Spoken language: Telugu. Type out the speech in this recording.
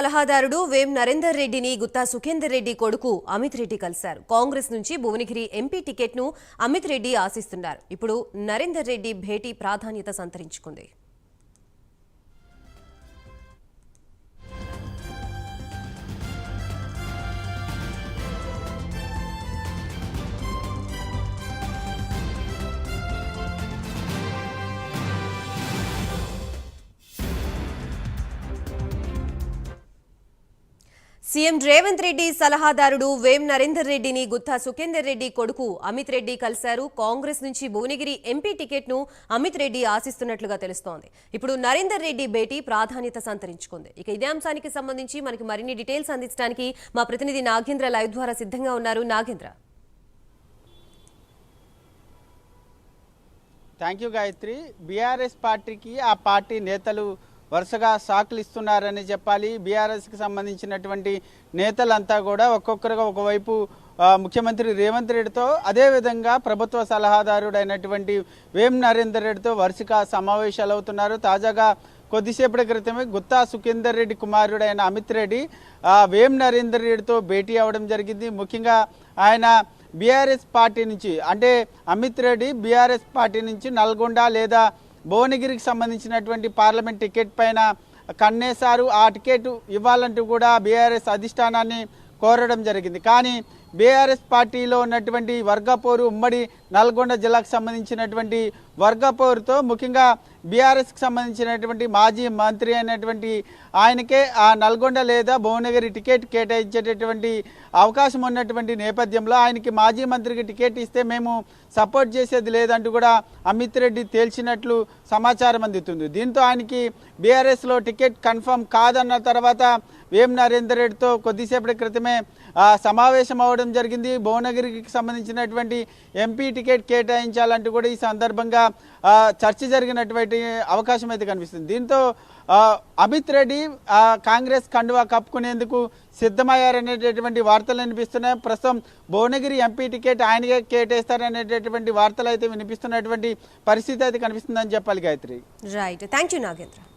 సలహాదారుడు వేం నరేందర్ రెడ్డిని గుత్తా సుఖేందర్ రెడ్డి కొడుకు అమిత్ రెడ్డి కలిశారు. కాంగ్రెస్ నుంచి భువనగిరి ఎంపీ టికెట్ను అమిత్ రెడ్డి ఆశిస్తున్నారు. ఇప్పుడు నరేందర్ రెడ్డి భేటీ ప్రాధాన్యత సంతరించుకుంది. సీఎం రేవంత్ రెడ్డి సలహాదారుడు వేం నరేందర్ రెడ్డిని గుత్తా సుఖేందర్ రెడ్డి కొడుకు అమిత్ రెడ్డి కలిశారు. కాంగ్రెస్ నుంచి భువనగిరి ఎంపీ టికెట్ను అమిత్ రెడ్డి ఆశిస్తున్నట్లుగా తెలుస్తోంది. ఇప్పుడు నరేందర్ రెడ్డి భేటీ ప్రాధాన్యత సంతరించుకుంది. ఇక ఇదే అంశానికి సంబంధించి మనకి మరిన్ని డీటెయిల్స్ అందించడానికి మా ప్రతినిధి నాగేంద్ర లైవ్ ద్వారా సిద్ధంగా ఉన్నారు. Nagendra, thank you Gayatri. BRS పార్టీకి ఆ పార్టీ నేతలు వరుసగా షాకులు ఇస్తున్నారని చెప్పాలి. బీఆర్ఎస్కి సంబంధించినటువంటి నేతలంతా కూడా ఒక్కొక్కరుగా ఒకవైపు ముఖ్యమంత్రి రేవంత్ రెడ్డితో, అదేవిధంగా ప్రభుత్వ సలహాదారుడైనటువంటి వేం నరేందర్ రెడ్డితో వరుసగా సమావేశాలు అవుతున్నారు. తాజాగా కొద్దిసేపటి క్రితమే గుత్తా సుఖేందర్ రెడ్డి కుమారుడైన అమిత్ రెడ్డి వేం నరేందర్ రెడ్డితో భేటీ అవ్వడం జరిగింది. ముఖ్యంగా ఆయన బీఆర్ఎస్ పార్టీ నుంచి, అంటే అమిత్ రెడ్డి బీఆర్ఎస్ పార్టీ నుంచి నల్గొండ లేదా భువనగిరికి సంబంధించినటువంటి పార్లమెంట్ టికెట్ పైన కన్నేశారు. ఆ టికెట్ ఇవ్వాలంటూ కూడా బీఆర్ఎస్ అధిష్టానాన్ని కోరడం జరిగింది. కానీ బీఆర్ఎస్ పార్టీలో ఉన్నటువంటి వర్గపోరు, ఉమ్మడి నల్గొండ జిల్లాకు సంబంధించినటువంటి వర్గపోరుతో, ముఖ్యంగా బీఆర్ఎస్కి సంబంధించినటువంటి మాజీ మంత్రి అయినటువంటి ఆయనకే ఆ నల్గొండ లేదా భువనగిరి టికెట్ కేటాయించేటటువంటి అవకాశం ఉన్నటువంటి నేపథ్యంలో ఆయనకి మాజీ మంత్రికి టికెట్ ఇస్తే మేము సపోర్ట్ చేసేది లేదంటూ కూడా అమిత్ రెడ్డి తేల్చినట్లు సమాచారం అందుతుంది. దీంతో ఆయనకి బీఆర్ఎస్లో టికెట్ కన్ఫర్మ్ కాదన్న తర్వాత వేం నరేందర్ రెడ్డితో కొద్దిసేపటి క్రితమే సమావేశం అవ్వడం జరిగింది. భువనగిరికి సంబంధించినటువంటి ఎంపీ టికెట్ కేటాయించాలంటూ కూడా ఈ సందర్భంగా చర్చ జరిగినటువంటి అవకాశం అయితే కనిపిస్తుంది. దీంతో అమిత్ రెడ్డి కాంగ్రెస్ కండువా కప్పుకునేందుకు సిద్ధమయ్యారనేటటువంటి వార్తలు వినిపిస్తున్నాయి. ప్రస్తుతం భువనగిరి ఎంపీ టికెట్ ఆయనకే కేటాయిస్తారనేటటువంటి వార్తలు అయితే వినిపిస్తున్నటువంటి పరిస్థితి అయితే కనిపిస్తుందని చెప్పాలి Gayatri. Right, thank you Nagendra.